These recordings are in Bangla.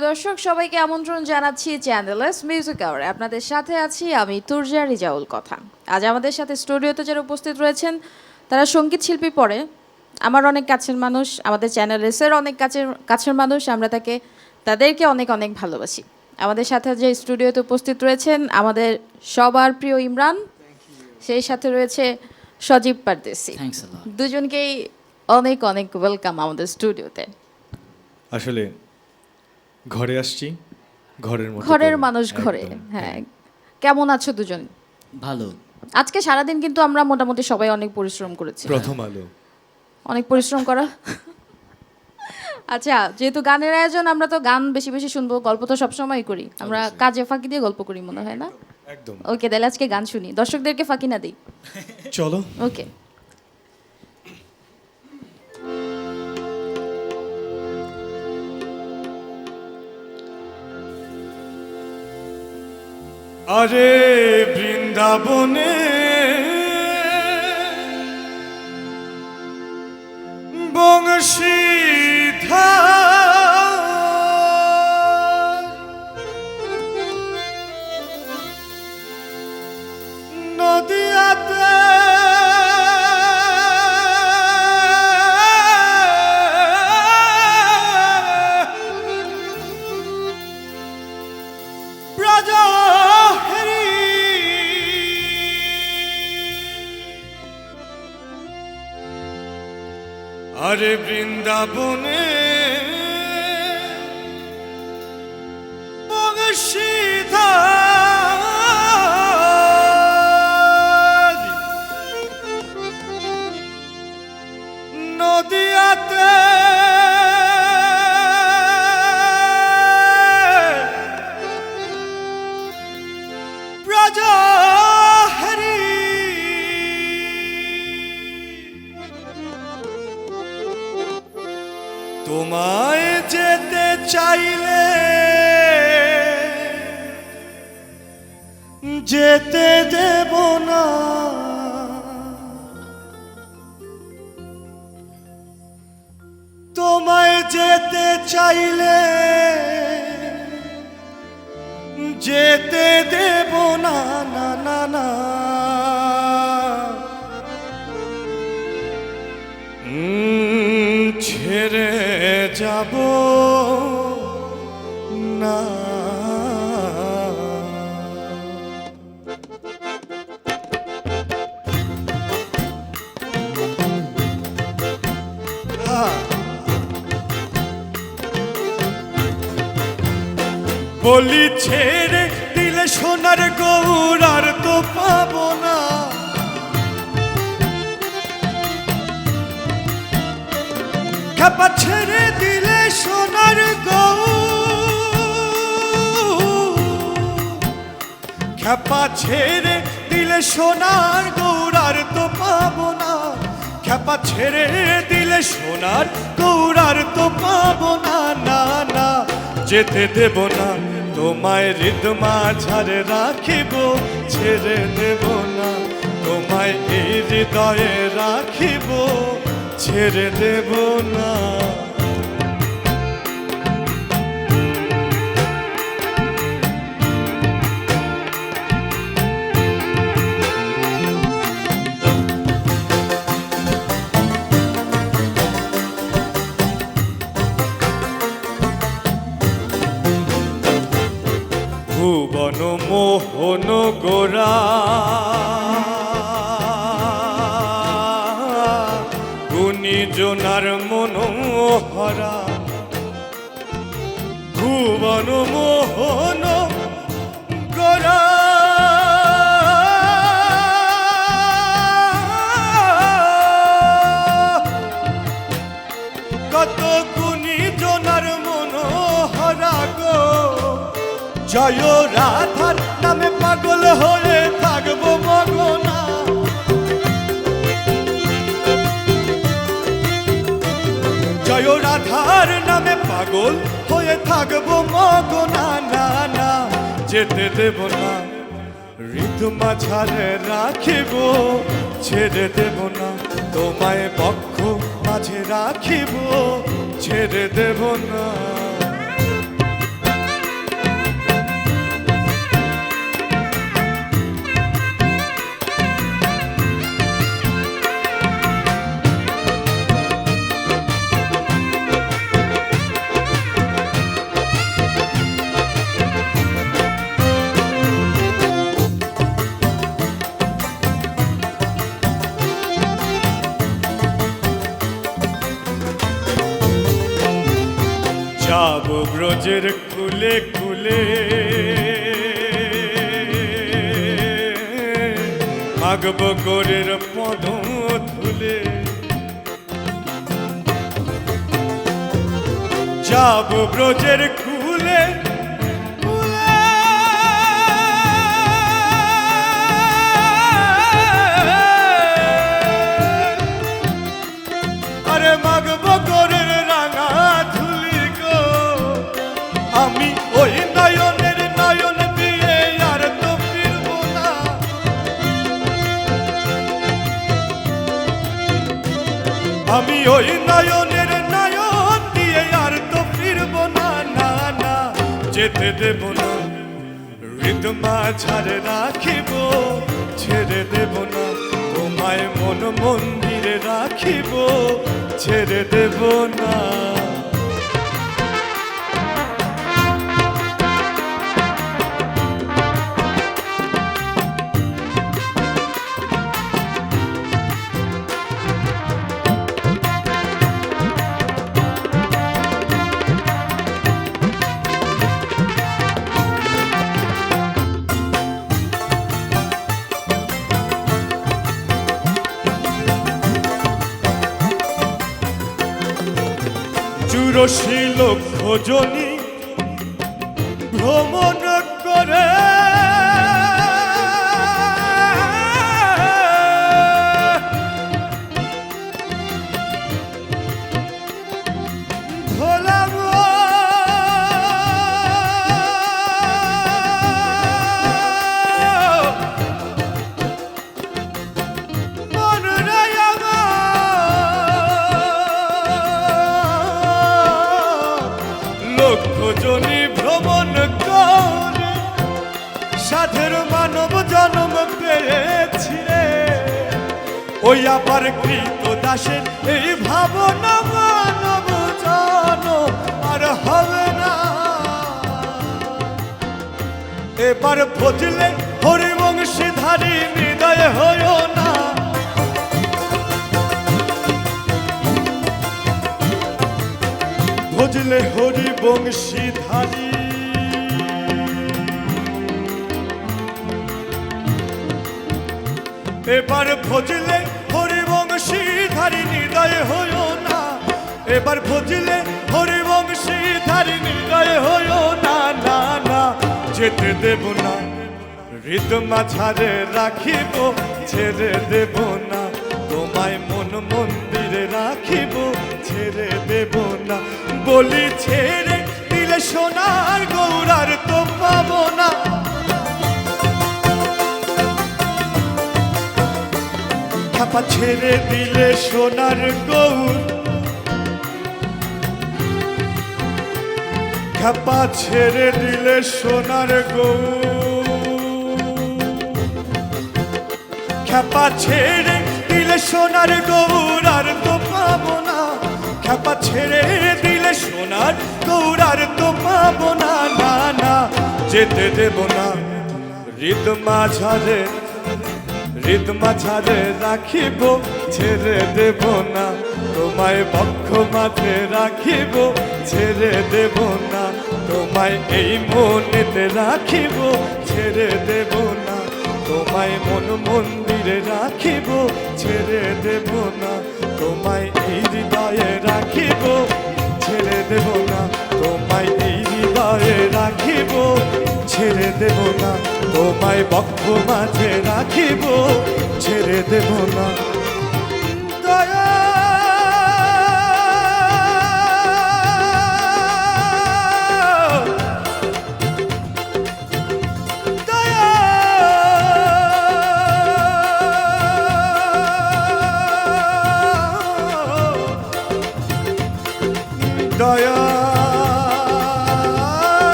সুপ্রিয় দর্শক সবাইকে আমন্ত্রণ জানাচ্ছি চ্যানেলস মিউজিক আওয়ারে। আপনাদের সাথে আছি আমি তুর্জা রিজাউল কথা। আজ আমাদের সাথে স্টুডিওতে যারা উপস্থিত রয়েছেন তারা সঙ্গীত শিল্পী পড়ে আমার অনেক কাছের মানুষ, আমাদের চ্যানেলসের অনেক কাছের মানুষ। আমরা তাদেরকে অনেক অনেক ভালোবাসি। আমাদের সাথে যে স্টুডিওতে উপস্থিত রয়েছেন আমাদের সবার প্রিয় ইমরান, সেই সাথে রয়েছে সজীব পারদেসি। দুজনকেই অনেক অনেক ওয়েলকাম আমাদের স্টুডিওতে। আসলে ঘরে আসছি, ঘরের মানুষ ঘরে। হ্যাঁ, কেমন আছো দুজন? ভালো। আজকে সারাদিন কিন্তু আমরা মোটামুটি সবাই অনেক পরিশ্রম করেছি। প্রথম আলো অনেক পরিশ্রম করা। আচ্ছা, যেহেতু গানের আয়োজন, আমরা তো গান বেশি বেশি শুনবো, গল্প তো সবসময় করি আমরা, কাজে ফাঁকি দিয়ে গল্প করি মনে হয় না? একদম। ওকে, তাহলে আজকে গান শুনি, দর্শকদেরকে ফাঁকি না দিই। চলো। ওকে। আরে বৃন্দাবনে বংশীধার নদিয়াতে আরে বৃন্দাবনে বংশীধার নদিয়াতে তোমায় যেতে চাইলে যেতে দেব না, তোমায় যেতে চাইলে যেতে দেব না, না না না। ছেড়ে যাব না। বলি ছেড়ে দিলে সোনার গৌর আর তো পাবো না, খেপা ছেড়ে দিলে সোনার গৌর, খেপা ছেড়ে দিলে সোনার গৌর আর তো পাবো না, খেপা ছেড়ে দিলে সোনার গৌর আর তো পাবো না, না না। যেতে দেব না তোমায়, হৃদ মাঝারে রাখিব, ছেড়ে দেব না তোমায়, এই হৃদয়ে রাখিব, ছেড়ে দেব না। ভুবন মোহন গোরা গুণীজনার মনোহরা, ভুবন মোহন গোরা কত গুণীজনার মনোহরা গো, জয় রাধার নামে পাগল হয়ে থাকবো মগনা, জয় রাধার নামে পাগল হয়ে থাকবো মগনা, না না। যেতে দেব না, হৃদ মাঝারে রাখিব, ছেড়ে দেব না তোমায়, বক্ষ মাঝে রাখিব, ছেড়ে দেব না। যাব ব্রজের কুলে কুলে মাগব গোরের পদ ধুলে যাব ব্রজের কুলে কুলে আরে মাগব গোরের রাঙা ধুলি গো আমি ওই নয়নের নয়ন দিয়ে আর তো ফিরব না আমি ওই নয়নের নয়ন দিয়ে আর তো ফিরব না না না যেতে দেব না হৃদমা ঝাড়ে রাখিব ছেড়ে দেব না তোমায় মন মন্দিরে রাখিব ছেড়ে দেব না চুরাশি লক্ষ জনি ভ্রমণ করে ভোলাম লক্ষ জনি ভ্রমণ করে সাধের মানব জন্ম পেয়েছি রে ওই আবার কৃত দাসের এই ভাবনা মানব জন্ম আর হবে না এবার ভজলে হরিবংশীধারী হৃদয় হইও না ভজলে হরিবংশীধারী এবার ভজলে হরিবংশীধারী হৃদয় হইও না এবার ভজলে হরিবংশীধারী হৃদয় হইও না না না যেতে দেব না হৃদমা ঝাড়ে রাখিব ছেড়ে দেব না তোমায় মন মন্দিরে রাখিব ছেড়ে দেব না বলি ছেড়ে দিলে সোনার গৌরার তো পাবো না খাপা ছেড়ে দিলে সোনার গৌর খাপা ছেড়ে দিলে সোনার গৌর খাপা ছেড়ে দিলে সোনার গৌর আর তো পাবো না খাপা ছেড়ে দিলে সোনার গৌর আর তো পাবো না না না যেতে দেব না হৃদমা ঝাড়ে রাখিব ছেড়ে দেব না তোমায় বক্ষ মাঝে রাখিব ছেড়ে দেব না তোমায় এই মনেতে রাখিব ছেড়ে দেব না তোমায় মন মন্দিরে রাখিব ছেড়ে দেব না তোমায় এই হৃদয়ে রাখিব ছেড়ে দেব না তোমায় এই হৃদয়ে রাখিব ছেড়ে দেব না তোমায় বক্ষ মাঝে রাখিব ছেড়ে দেব না দয়া দয়া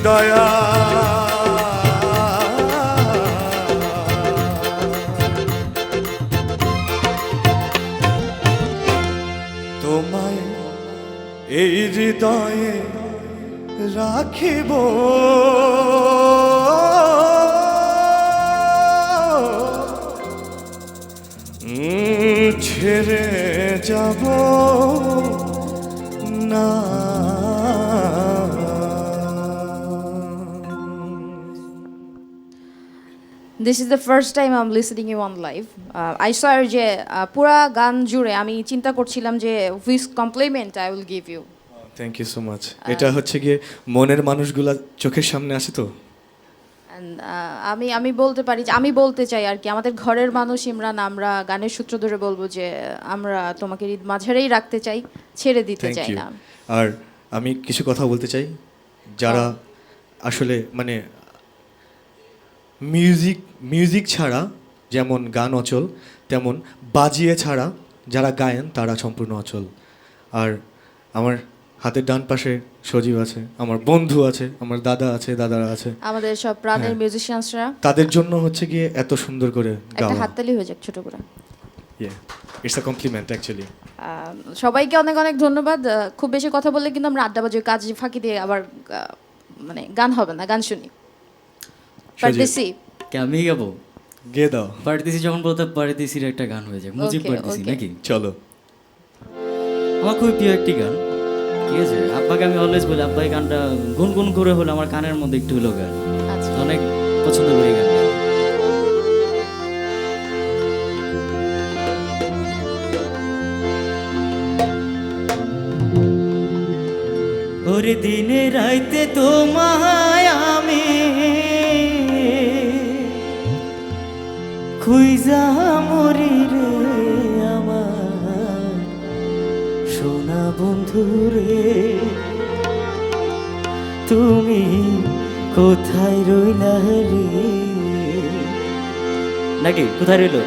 দয়া তোমায় এই হৃদয়ে রাখিব ছেড়ে যাব না। This is the first time I am listening you on live. I swear যে পুরা গান জুড়ে আমি চিন্তা করছিলাম যে which compliment I will give you. Thank you so much. এটা হচ্ছে গিয়ে মনের মানুষগুলা চোখের সামনে আসে তো। আমি বলতে পারি যে আমি বলতে চাই আর কি, আমাদের ঘরের মানুষ ইমরান, আমরা গানের সূত্র ধরে বলবো যে আমরা তোমাকে হৃদ মাঝারেই রাখতে চাই, ছেড়ে দিতে থ্যাংক চাই ইউ। না। আর আমি কিছু কথা বলতে চাই, যারা আসলে মানে মিউজিক ছাড়া যেমন গান অচল, তেমন বাজিয়ে ছাড়া যারা গায়েন তারা সম্পূর্ণ অচল। আর আমার হাতের ডান পাশে সজীব আছে, আমার বন্ধু আছে, আমার দাদা আছে, দাদারা আছে, আমাদের সব প্রাণের হ্যাঁ। মিউজিশিয়ানসরা, তাদের জন্য হচ্ছে গিয়ে এত সুন্দর করে একটা গাওয়া। হাততালি হয়ে যাক ছোট করে। It's a complement actually. সবাইকে অনেক অনেক ধন্যবাদ। খুব বেশি কথা বললে কিন্তু আমরা আড্ডা বাজি, কাজ ফাঁকি দিয়ে আবার মানে গান হবে না, গান শুনি। পারতেছি? কে আমি গাবো? গেয়ে দাও। পারতেছি যখন বলতে পারতেছির একটা গান হয়ে যায়, মুজিব Okay, পারতেছি okay. নাকি? চলো। আমার খুবই প্রিয় একটি গান, ঠিক আছে? আব্বাকে আমি অলওয়েজ বলি, আব্বা এই গানটা গুনগুন করে হলে আমার কানের মধ্যে একটু হলো গান, আচ্ছা, অনেক পছন্দ করি গান। ওরে দিনে রাইতে তোমায় আমি খুইজা মরি রে আমার সোনা বন্ধু রে, তুমি কোথায় রইলা রে? নাকি কোথায় রইল?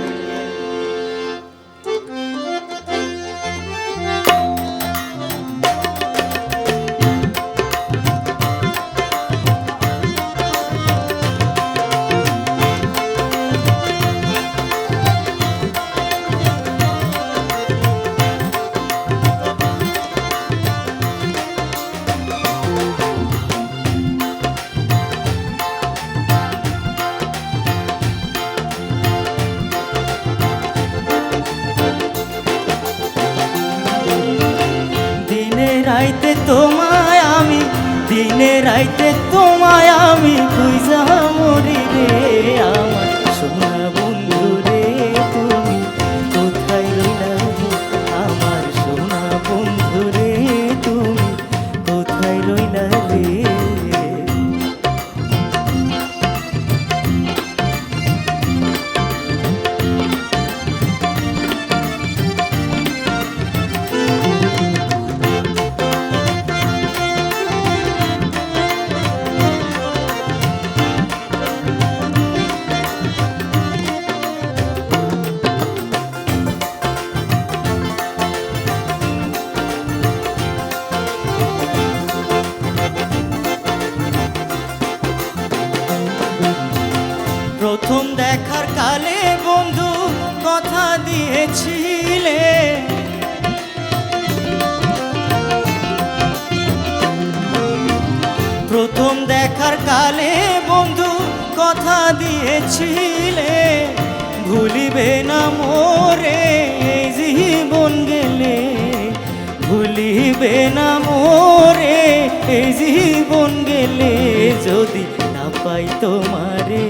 রাইতে তোমায় আমি, দিনে রাইতে তোমায় আমি খুঁজা মরি রে আমার সোনা বন্ধু রে, তুমি কোথায় রইলা রে আমার সোনা বন্ধু রে, তুমি কোথায় রইলা রে? প্রথম দেখার কালে বন্ধু কথা দিয়েছিলে, প্রথম দেখার কালে বন্ধু কথা দিয়েছিলে, ভুলিবে না মোরে এই জীবন গেলে, ভুলিবে না মোরে এই জীবন গেলে, যদি না পাই তোমারে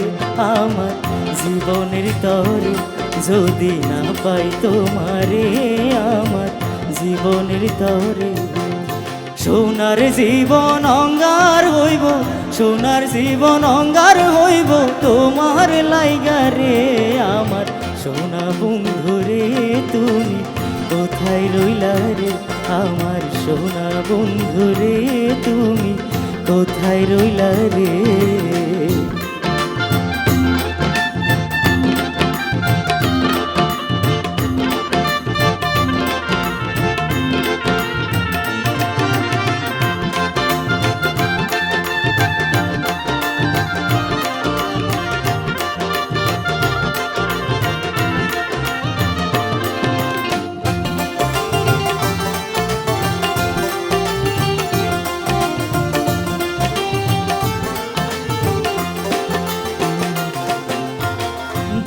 আমার জীবনের তরে, যদি না পাই তোমারে আমার জীবনের তরে, সোনার জীবন অঙ্গার হইব, সোনার জীবন অঙ্গার হইব তোমার লাইগা রে আমার সোনা বন্ধু রে, তুমি কোথায় রইলা রে আমার সোনা বন্ধু রে, তুমি কোথায় রইলা রে?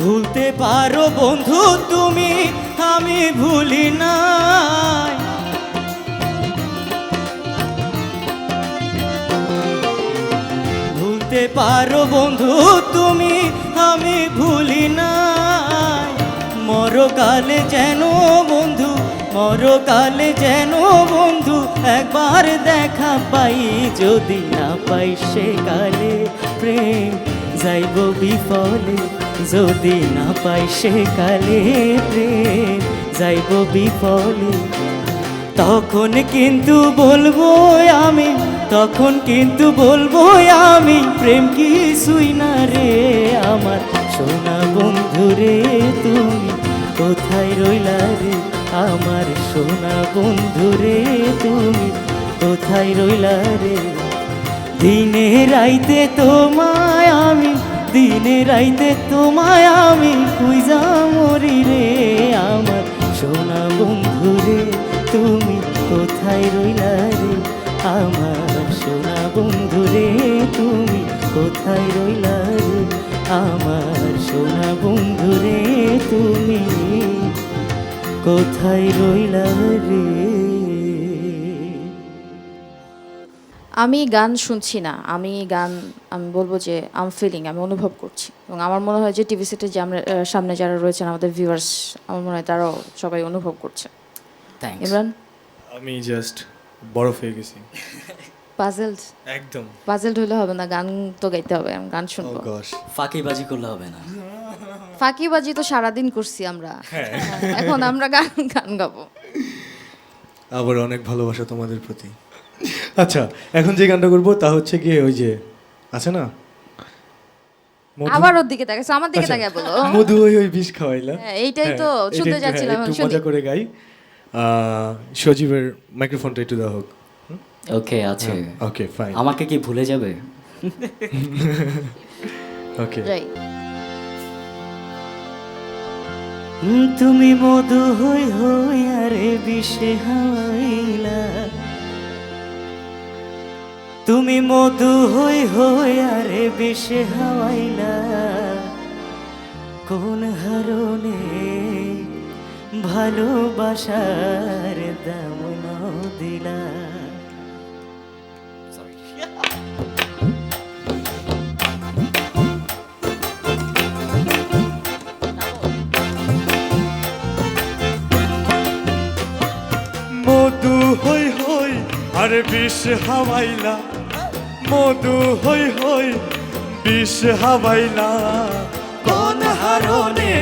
ভুলতে পারো বন্ধু তুমি আমি ভুলি নাই। ভুলতে পারো বন্ধু তুমি, আমি ভুলি নাই। মরকালে যেন বন্ধু, মরকালে যেন বন্ধু একবার দেখা পাই, যদি না পাই সে কালে প্রেম যাইব বিফলে, যদি না পাই সে কালে প্রেম যাইব বিফলে। তখন কিন্তু বলবো আমি, তখন কিন্তু বলবো আমি, প্রেম কিছুই না রে আমার সোনা বন্ধু রে, তুমি কোথায় রইলা রে আমার সোনা বন্ধু রে, তুমি কোথায় রইলা রে। দিনে রাইতে তোমায় আমি, দিনে রাইতে তোমায় আমি খুঁজা মরি রে আমার সোনা বন্ধু রে, তুমি কোথায় রইলা রে আমার সোনা বন্ধু রে, তুমি কোথায় রইলা রে আমার সোনা বন্ধু রে, তুমি কোথায় রইলা রে। আমি গান শুনছি না, আমি গান আমি বলবো যে আম ফিলিং, আমি অনুভব করছি। এবং আমার মনে হয় যে টিভি সেটে যে আমরা সামনে যারা রয়েছেন আমাদের ভিউয়ার্স, আমার মনে হয় তারাও সবাই অনুভব করছে। থ্যাঙ্কস। ইমরান আমি জাস্ট বরফ হয়ে গেছি পাজেলড, একদম। পাজেলড হলে হবে না, গান তো গাইতে হবে, আমি গান শুনবো। ফাঁকিবাজি করলে হবে না। ফাঁকিবাজি তো সারাদিন করছি আমরা, এখন আমরা গান গান গাবো। আবার অনেক ভালোবাসা তোমাদের প্রতি। আচ্ছা, এখন যে গানটা করবো তা হচ্ছে গিয়ে ওই যে আছে না, মধু- আবার ওর দিকে তাকাইছো, আমার দিকে আচ্ছা, তাকায় বলো। মধু ওই ওই বিষ খাওয়াইলা। হ্যাঁ, এইটাই তো হ্যাঁ, শুনতে এটা- যাচ্ছিলাম, হ্যাঁ, আমি একটু শুনি। মজা করে গাই। সজীবের মাইক্রোফোনটা একটু দেওয়া হোক। ওকে আছে। ওকে ফাইন, আমাকে কি ভুলে যাবে? ওকে। Right. তুমি মধু হই হই আরে বিষে হাওয়াইলা, তুমি মধু হই হই আরে বিষে হাওয়াইলা, কোন হারণে ভালোবাসার দাম নাও দিলা। মধু হই হই আর বিষ হাওয়াইলা, মধু হই হই বিষ হাওয়াইলা, কোন হারণে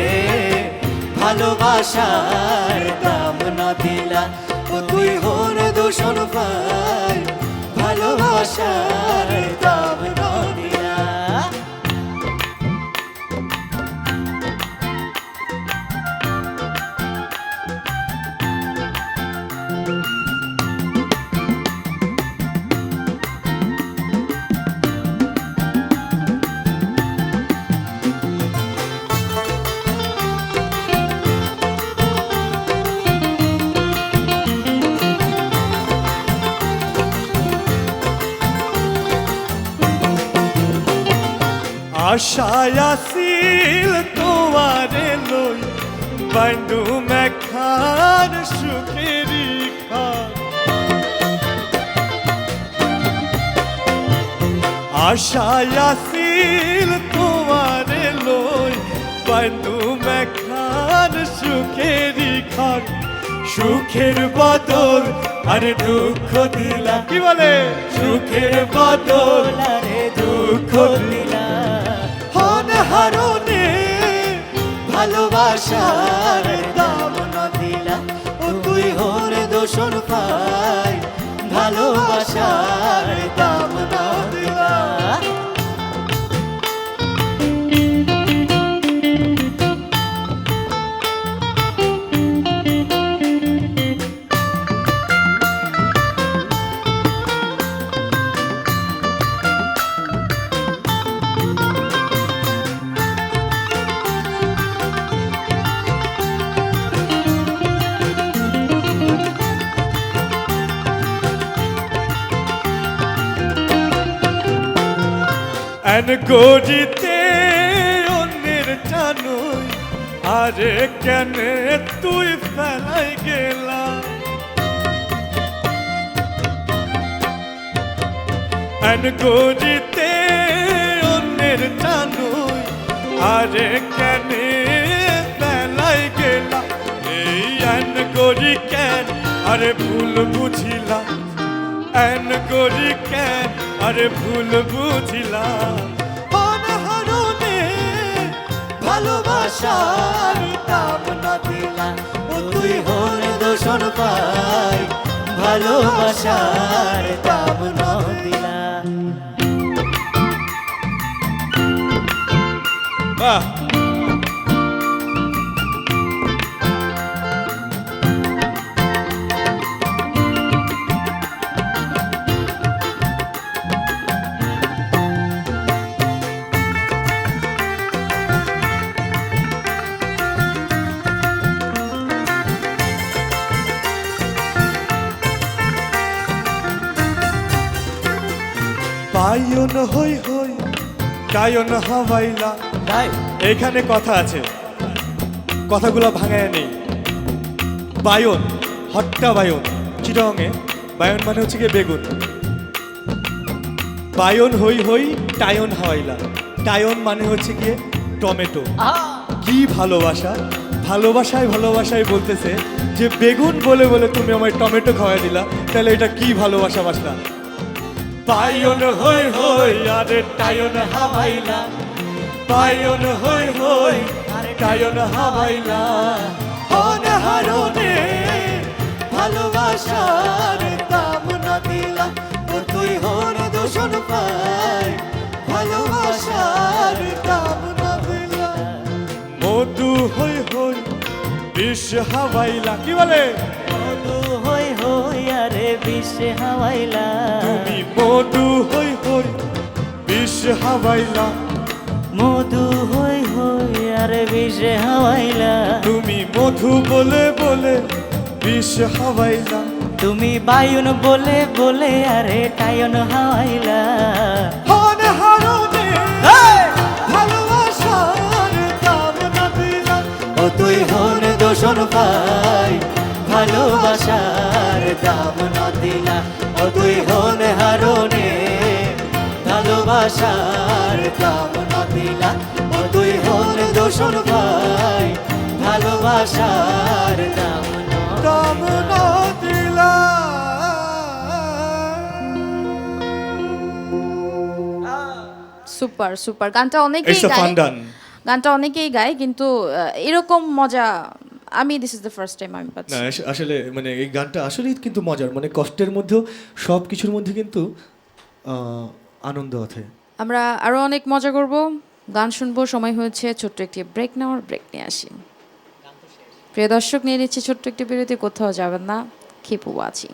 ভালোবাসার দাম না দিলা, তুই হন দূষণ পাই ভালোবাসার দাম না দিলা। আশায় আসিল তোমারে লই, বান্ধু মেখার সুখেরি খান। আশায় আসিল তোমারে লই, বান্ধু মেখার সুখেরি খান। সুখের বদল আর দুঃখ দিলা, কি বলে? সুখের বদল আরে দুঃখ দিলা, হন হারণে ভালোবাসার দাম না দিলা, তুই হন দূষণ পাই ভালোবাসার দাম না দিলা। গড়িতে অন্যের টানই আরে কেনে তুই ফেলাই গেলা আন গরিতে অন্যের জানুই আরে কেনে ফেলাই গেলা এই আন গরি কেন আরে ভুল বুঝিলা আন গরি কেন আরে ভুল বুঝিলা অনহরণে ভালোবাসার দাম না দিলা ও তুই হন দোষণ পাই ভালোবাসার দাম ন দিলা বাহ পায়ন হই হই কায়ন হাওয়াইলা তাই এখানে কথা আছে কথাগুলো ভাঙায় নেই বায়ন হট্টা বায়ন চিটংয়ে বায়ন মানে হচ্ছে গিয়ে বেগুন বায়ন হই হই টায়ন হাওয়াইলা টায়ন মানে হচ্ছে গিয়ে টমেটো কি ভালোবাসা ভালোবাসায় ভালোবাসায় বলতেছে যে বেগুন বলে বলে তুমি আমায় টমেটো খাওয়াই দিলা তাহলে এটা কি ভালোবাসা বাসনা বায়ন হই হই আরে টায়ন হাওয়াইলা বায়ন হই হই আরে টায়ন হাওয়াইলা অনহরণে ভালোবাসার দাম না দিলা ও তুই হন দোষণ পাই ভালোবাসার দাম না দিলা মধু হই হই বিষ হাওয়াইলা কি বলে মধু হই হই আরে বিষে হাওয়াইলা তুমি মধু হই হই বিষ হাওয়াইলা মধু হই হই আরে বিষে হাওয়াইলা তুমি মধু বলে বলে বিষ হাওয়াইলা তুমি বায়ুন বলে বলে আরে টায়ন হাওয়াইলা অনহরণে ভালোবাসার দাম না দিলা ও তুই হন দোষণ পাই ভালোবাসার দাম না দিলা ও তুই হন হারণে ভালোবাসার দাম না দিলা ও তুই হন দোষণ পাই ভালোবাসার দাম দাম না দিলা সুপার সুপার গানটা অনেকেই It's a fun গায় done. গানটা অনেকেই গায় কিন্তু এরকম মজা আমি this is the first time আমি পাচ্ছি না আসলে মানে এই গানটা আসলেই কিন্তু মজার মানে কষ্টের মধ্যেও সব কিছুর মধ্যে কিন্তু আনন্দ আছে আমরা আরো অনেক মজা করব গান শুনবো সময় হয়েছে ছোট্ট একটি ব্রেক নেওয়ার ব্রেক নিয়ে আসি প্রিয় দর্শক নিয়ে নিচ্ছি ছোট্ট একটি বিরতি কোথাও যাবেন না keep watching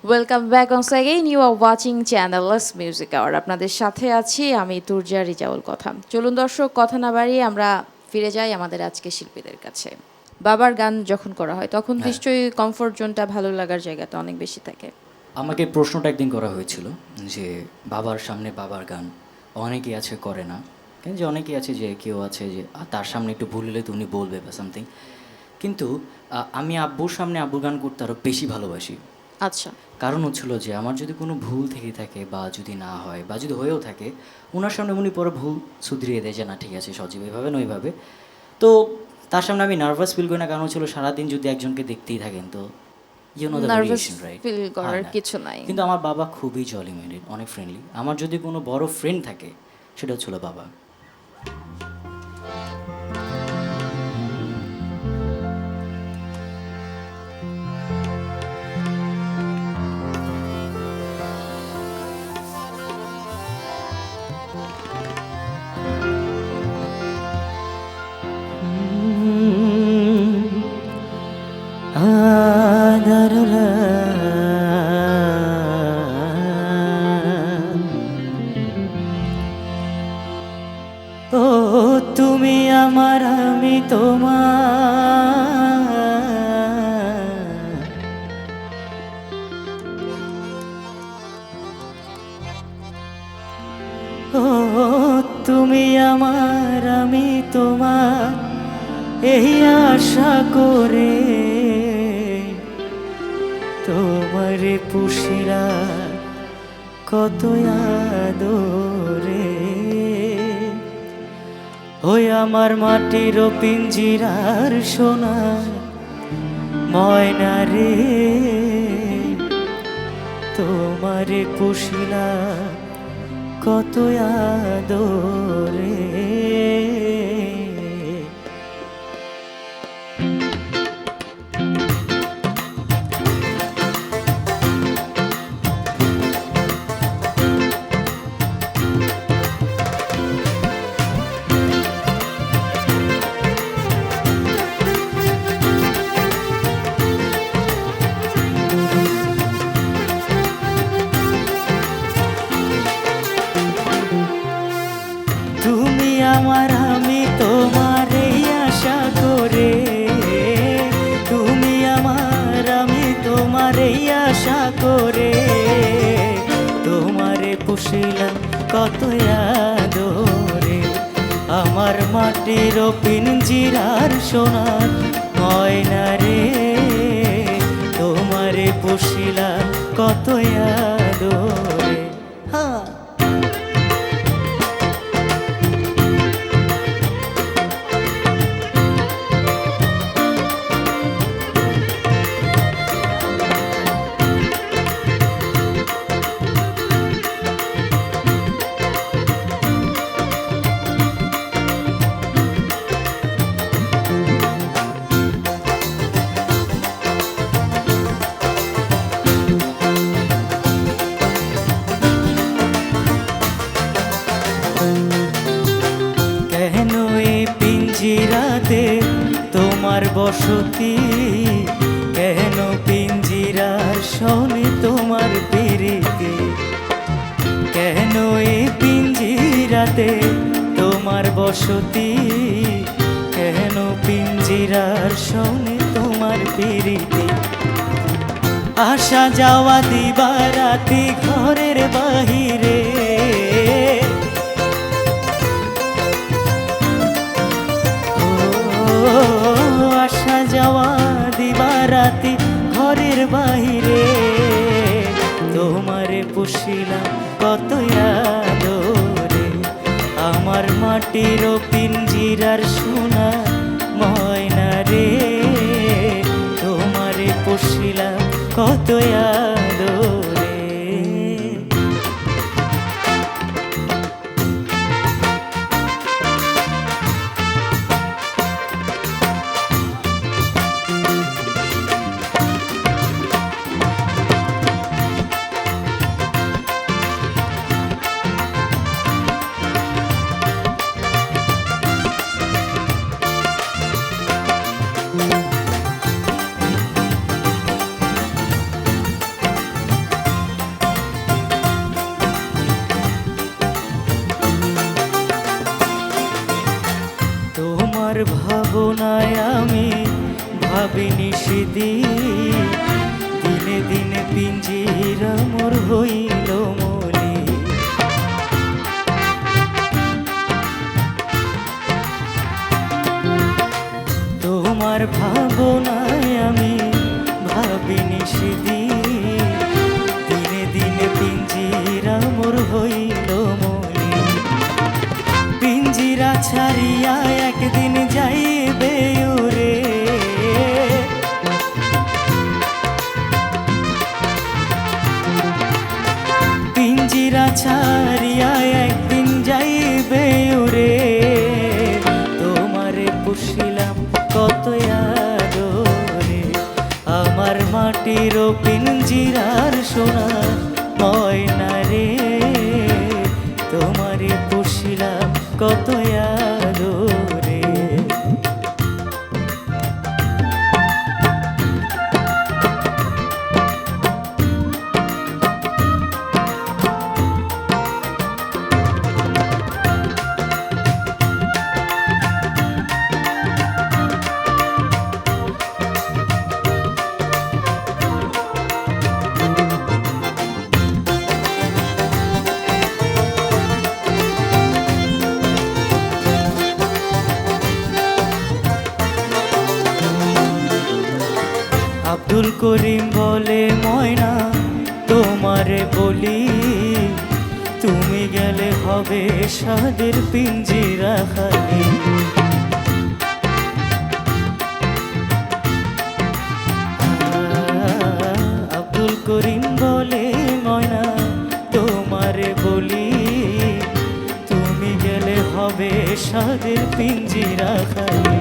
welcome back once again you are watching Channel S music hour আপনাদের সাথে আছি আমি তুর্জা রিজাউল কথা চলুন দর্শক কথা না বাড়িয়ে আমরা ফিরে যাই আমাদের আজকে শিল্পীদের কাছে বাবার গান যখন করা হয় তখন নিশ্চয়ই কমফোর্ট জোনটা ভালো লাগার জায়গাটা অনেক বেশি থাকে আমাকে প্রশ্নটা একদিন করা হয়েছিল যে বাবার সামনে বাবার গান অনেকেই আছে করে না কেন যে অনেকেই আছে যে কেউ আছে যে তার সামনে একটু ভুল হলে তো উনি বলবে বা সামথিং কিন্তু আমি আব্বুর সামনে আব্বুর গান করতে আরও বেশি ভালোবাসি আচ্ছা কারণ হচ্ছিল যে আমার যদি কোনো ভুল থেকে থাকে বা যদি না হয় বা যদি হয়েও থাকে ওনার সামনে উনি পরে ভুল শুধরিয়ে দেয় যে না ঠিক আছে সজীব এইভাবে না ওইভাবে তো তার সামনে আমি নার্ভাস ফিল করি না কারণ হচ্ছিল সারাদিন যদি একজনকে দেখতেই থাকেন তো you know the nervous variation right feel করার কিছু নাই কিন্তু আমার বাবা খুবই জলি মাইন্ডেড অনেক ফ্রেন্ডলি আমার যদি কোনো বড় ফ্রেন্ড থাকে সেটা হচ্ছিল বাবা ও তুমি আমার আমি তোমার তুমি আমার আমি তোমার এই আশা করে তোমারে পুষিরা কত আদরে। ওই আমার মাটির পিঞ্জিরার সোনা ময়না রে, তোমারে পুষিলা কত আদরে। তুমি আমার আমি তোমার এই আশা করে, তুমি আমার আমি তোমার এই আশা করে তোমারে পুষিলাম কত আদরে। আমার মাটির পিঞ্জিরার সোনার ময়না রে, তোমারে পুষিলাম কত আদরে। হ্যাঁ কেন এই পিঞ্জিরাতে তোমার বসতি, কেন পিঞ্জিরার শোনে তোমার প্রীতি, কেন এই পিঞ্জিরাতে তোমার বসতি, কেন পিঞ্জিরার শোনে তোমার প্রীতি। আসা যাওয়া দিবারাতি ঘরের বাহিরে, আসা যাওয়া দিবারাতি ঘরের বাহিরে তোমারে পুষিলাম কত আদরে। আমার মাটির পিঞ্জিরার সোনা ময়না রে, তোমারে পুষিলাম কত আদরে। তোমার ভাবনায় আমি ভাবিনি সেদিন, দিনে দিনে পিঞ্জিরা মোর হইল মলি। তোমার ভাবনায় আমি ভাবিনি সেদিন, দিনে দিনে পিঞ্জিরা মোর হইল মলি। পিঞ্জিরা ছাড়িয়া একদিন যাইবে উড়ে, পিঞ্জিরা ছাড়িয়া একদিন যাইবে উড়ে। তোমারে পুষিলাম কত আদরে, আমার মাটির পিঞ্জিরার সোনা ময়না রে, তোমারে পুষিলাম কত আদরে। হবে সাদের পিঞ্জিরা খালি। আব্দুল করিম বলে ময়না তোমারে বলি, তুমি গেলে হবে সাদের পিঞ্জিরা খালি।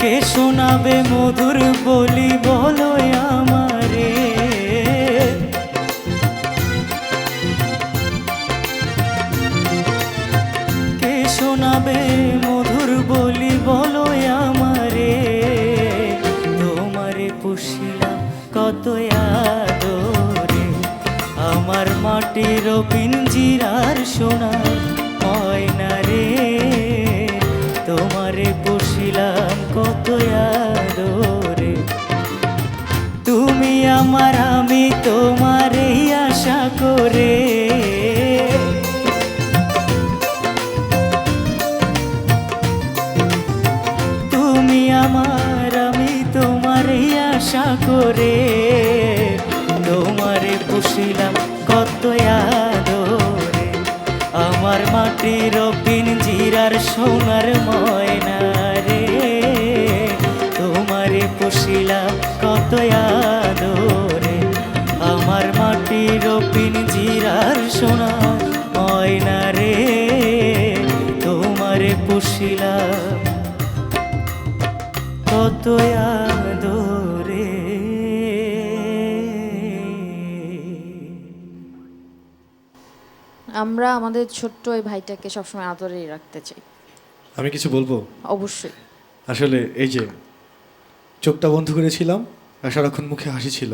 কে শোনাবে মধুর বলি বলো আমারে, কে শোনাবে মধুর বলি বলো আমারে। তোমারে পুষিলাম কত আদরে, আমার মাটির পিঞ্জিরার সোনা ময়না রে। তোমারে পুষিলাম কত আদরে, তুমি আমার আমি তোমারে আশা করে। তুমি আমার আমি তোমারে আশা করে, তোমারে পুষিলাম কত আদরে, আমার মাটির পিঞ্জিরার সোনার ময়না রে। তোমারে পুষিলাম কত আদরে, আমার মাটির পিঞ্জিরার সোনার ময়না রে। তোমারে পুষিলাম কত আদরে। আমরা আমাদের ছোট্ট এই ভাইটাকে সবসময় আদরেই রাখতে চাই। আমি কিছু বলবো? অবশ্যই। আসলে এই যে চোখটা বন্ধ করেছিলাম আর সারাক্ষণ মুখে হাসি ছিল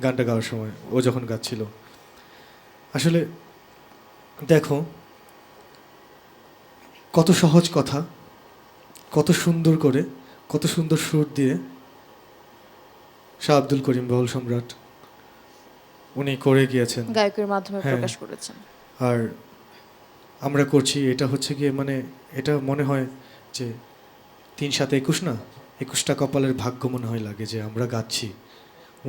গানটা গাওয়ার সময়, ও যখন গাচ্ছিল। আসলে দেখো কত সহজ কথা, কত সুন্দর করে, কত সুন্দর সুর দিয়ে শাহ আব্দুল করিম বাউল সম্রাট উনি করে গিয়েছেন, গায়কের মাধ্যমে হ্যাঁ। প্রকাশ করেছেন। আর আমরা করছি এটা হচ্ছে গিয়ে মানে এটা মনে হয় যে 3 7 21 না, 21টা কপালের ভাগ্য মনে হয় লাগে যে আমরা গাচ্ছি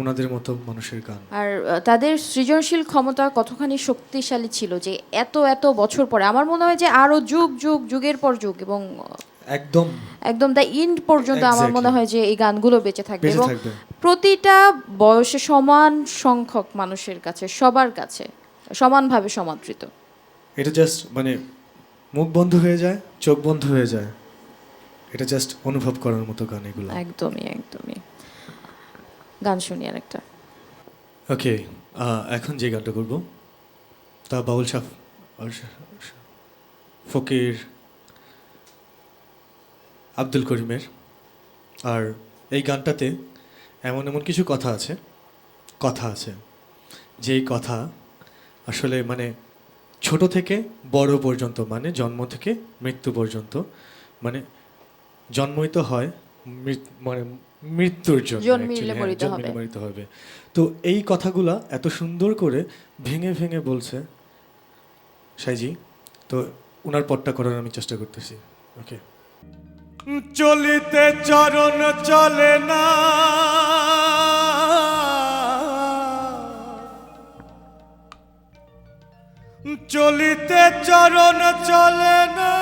ওনাদের মতো মানুষের গান। আর তাদের সৃজনশীল ক্ষমতা কতখানি শক্তিশালী ছিল যে এত এত বছর পরে আমার মনে হয় যে আরো যুগ যুগ যুগের পর যুগ এবং একদম একদম দ্য এন্ড পর্যন্ত আমার Exactly. মনে হয় যে এই গানগুলো বেঁচে থাকবে বেঁচে এবং থাকবে। প্রতিটা বয়সে সমান সংখ্যক মানুষের কাছে সবার কাছে সমানভাবে সমাদৃত। এটা জাস্ট মানে মুখ বন্ধ হয়ে যায়, চোখ বন্ধ হয়ে যায়, এটা জাস্ট অনুভব করার মতো গান এগুলো। একদমই একদমই। গান শুনি আর একটা। ওকে, এখন যে গানটা করব তা বাউল শাহ ফকির আব্দুল করিমের। আর এই গানটাতে এমন এমন কিছু কথা আছে যেই কথা আসলে মানে ছোট থেকে বড় পর্যন্ত, মানে জন্ম থেকে মৃত্যু পর্যন্ত, মানে জন্মই তো হয় মানে মৃত্যুর জন্য, জন্মিলে actually, হ্যাঁ, মরিতে জন্মিলে হবে। মরিতে হবে। তো এই কথাগুলা এত সুন্দর করে ভেঙে ভেঙে বলছে সাইজি, তো ওনার পটটা করার আমি চেষ্টা করতেছি। ওকে। চলিতে চরণ চলে না, চলিতে চরণ চলে না,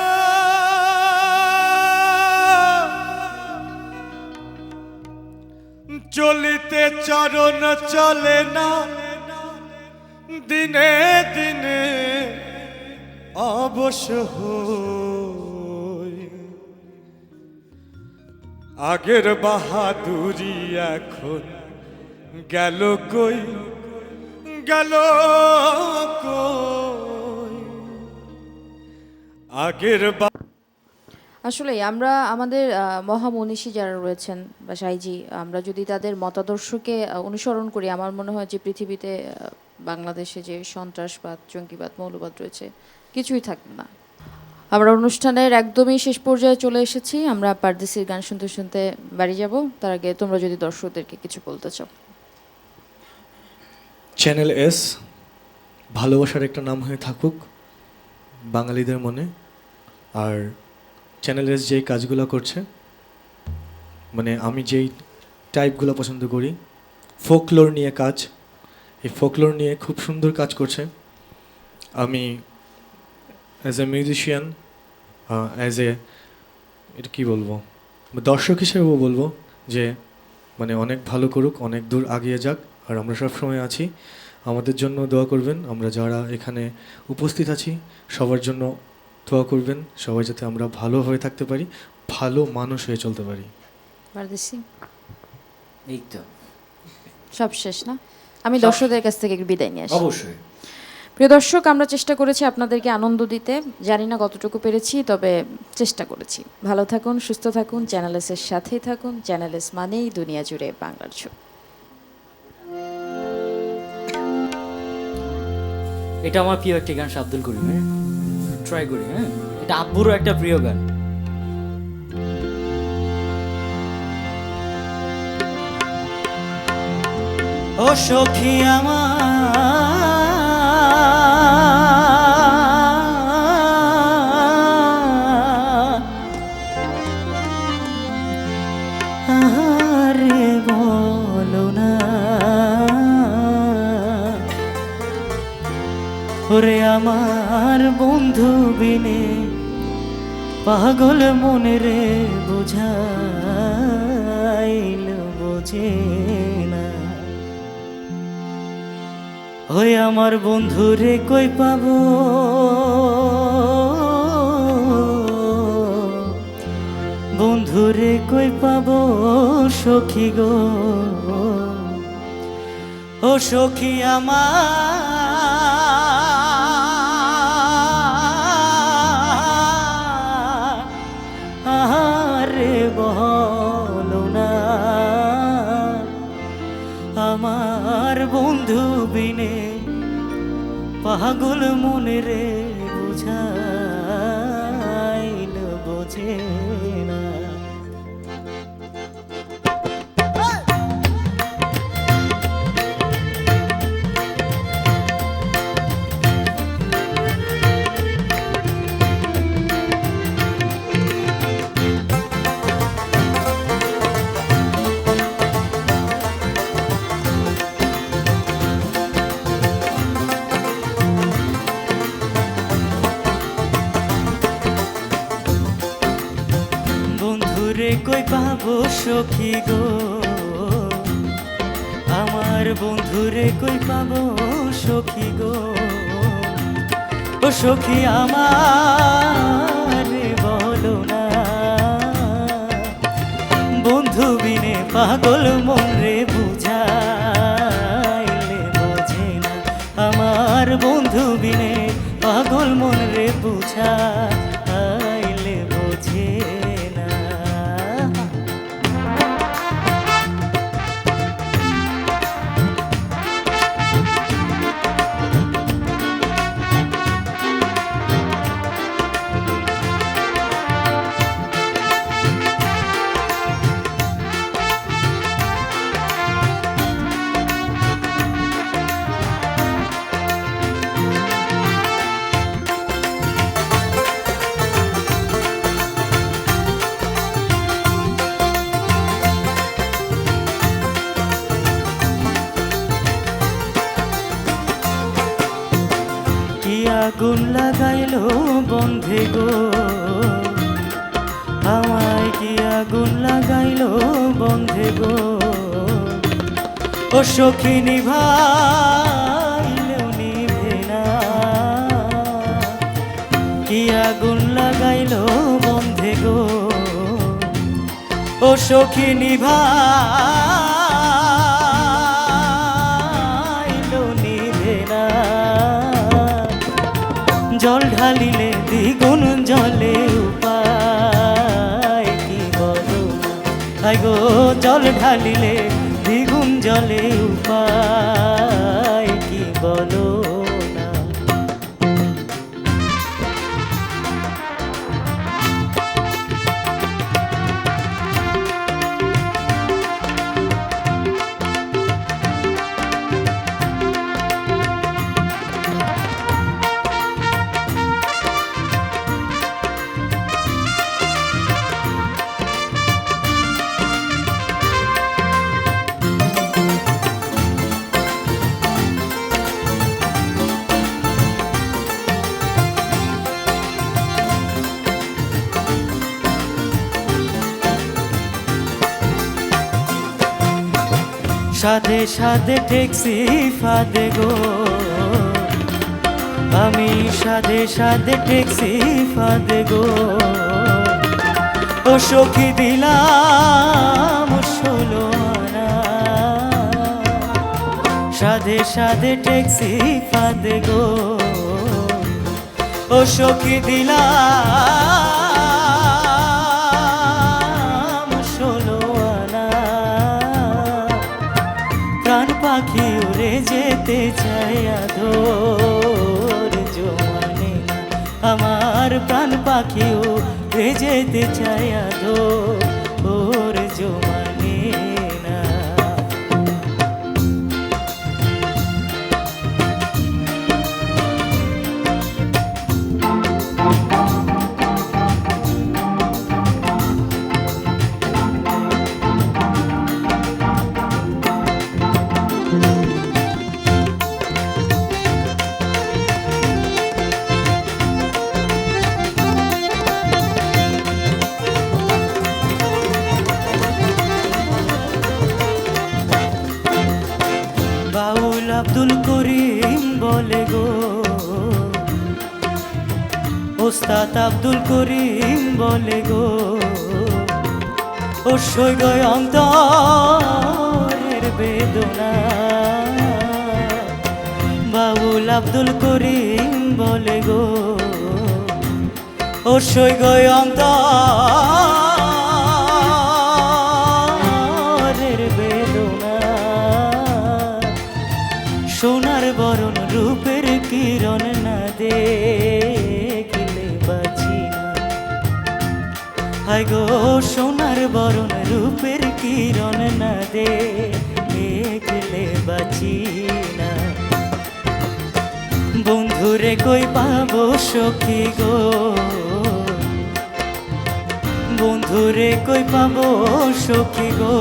চলিতে চরণ চলে না, দিনে দিনে অবশ হই, আগের বাহাদুরি এখন গেল কই, গেল কই, আগের আসলে আমরা আমাদের মহামনীষী যারা রয়েছেন বা সাইজি, আমরা যদি তাদের মতাদর্শকে অনুসরণ করি, আমার মনে হয় যে পৃথিবীতে বাংলাদেশে যে সন্ত্রাসবাদ, জঙ্গিবাদ, মৌলবাদ রয়েছে কিছুই থাকবে না। আমরা অনুষ্ঠানের একদমই শেষ পর্যায়ে চলে এসেছি। আমরা পারদেশির গান শুনতে শুনতে বাড়ি যাব। তার আগে তোমরা যদি দর্শকদেরকে কিছু বলতে চাও। চ্যানেল এস ভালোবাসার একটা নাম হয়ে থাকুক বাঙালিদের মনে। আর চ্যানেল এস যেই কাজগুলো করছে, মানে আমি যেই টাইপগুলো পছন্দ করি, ফোকলোর নিয়ে কাজ, এই ফোকলোর নিয়ে খুব সুন্দর কাজ করছে। আমি as a musician, as a, এটা কী বলবো, দর্শক হিসেবেও বলবো যে মানে অনেক ভালো করুক, অনেক দূর আগিয়ে যাক। আর আমরা সবসময় আছি, আমাদের জন্য দোয়া করবেন। আমরা যারা এখানে উপস্থিত আছি সবার জন্য দোয়া করবেন, সবাই যাতে আমরা ভালো হয়ে থাকতে পারি, ভালো মানুষ হয়ে চলতে পারি। পারদেশি এই তো সব শেষ না? আমি দর্শকদের কাছ থেকে একটু বিদায় নিয়ে আসি। অবশ্যই। প্রিয় দর্শক, আমরা চেষ্টা করেছি আপনাদেরকে আনন্দ দিতে, জানি না কতটুকু পেরেছি, তবে চেষ্টা করেছি। ভালো থাকুন, সুস্থ থাকুন, চ্যানেল এস এর সাথেই থাকুন। চ্যানেল এস মানেই দুনিয়া জুড়ে বাংলার ছোঁয়া। এটা আমার প্রিয় একটি গান, আব্দুল করিমের, ট্রাই করি। হ্যাঁ, এটা আব্বুরও একটা প্রিয় গান। ও সখী আমার আরে বলো না, ওরে আমার বন্ধু বিনে পাগল মনে রে বুঝাইল বোঝে না। ওই আমার বন্ধু রে কই পাবো, বন্ধু রে কই পাবো সখী গো, ও সখী আরে বলো না, আমার বন্ধু বিনে পাগল মনে রে বুঝাইল বোঝে না। বন্ধুরে কই পাবো সখী গো, আমার বন্ধুরে কই পাবো সখী গো, ও সখী আমার বলো না, বন্ধু বিনে পাগল মন রে বুঝাইলে বোঝে না, আমার বন্ধু বিনে পাগল মন রে বুঝাইলে বোঝে না। কি আগুন লাগাইলো বন্ধে গো, আমায় কি আগুন লাগাইলো বন্ধে গো, ও সখী নিভাইলেও নিভে না, কি আগুন লাগাইলো বন্ধে গো, ও সখী নিভাইলো নিভে না, জল ঢালিলে দ্বিগুণ জলে উপায় কি বলো না, আই গো জল ঢালিলে দ্বিগুণ জলে উপায় কি বলো না। সাধে সাধে ট্যাক্সি ফাঁদে গো, আমি সাধে সাধে ট্যাক্সি ফাঁদে গো, ও সখী দিলাম 16 আনা, সাধে সাধে ট্যাক্সি ফাঁদে গো, ও সখী দিলাম 16 আনা, প্রাণ পাখি উড়ে যেতে চায় আদর জমানে না, আমার প্রাণ পাখি উড়ে যেতে চায় আদর জমানে না। বাউল আব্দুল করিম বলে গো, ওস্তাদ আব্দুল করিম বলে গো, ও সৈগ অন্তরের বেদনা, বাউল আব্দুল করিম বলে গো, ও সৈগ অন্তরের বেদনা, সোনার বরণ রূপের কিরণ না দেখলে বাঁচি না, হায় গো সোনার বরণ রূপের কিরণ না দেখলে বাঁচি না। বন্ধুরে কই পাবো সখী গো, বন্ধুরে কই পাবো সখী গো,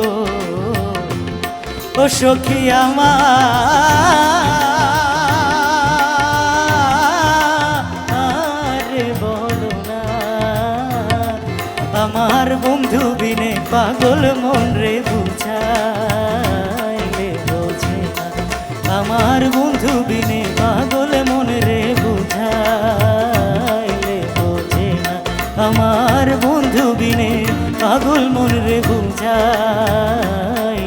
ও সখী আমার বলো না, আমার বন্ধু বিনে পাগল মন রে বুঝাইলে বোঝে না, আমার বন্ধু বিনে পাগল মন রে বুঝাইলে বোঝে না, আমার বন্ধু বিনে পাগল মন রে বুঝাই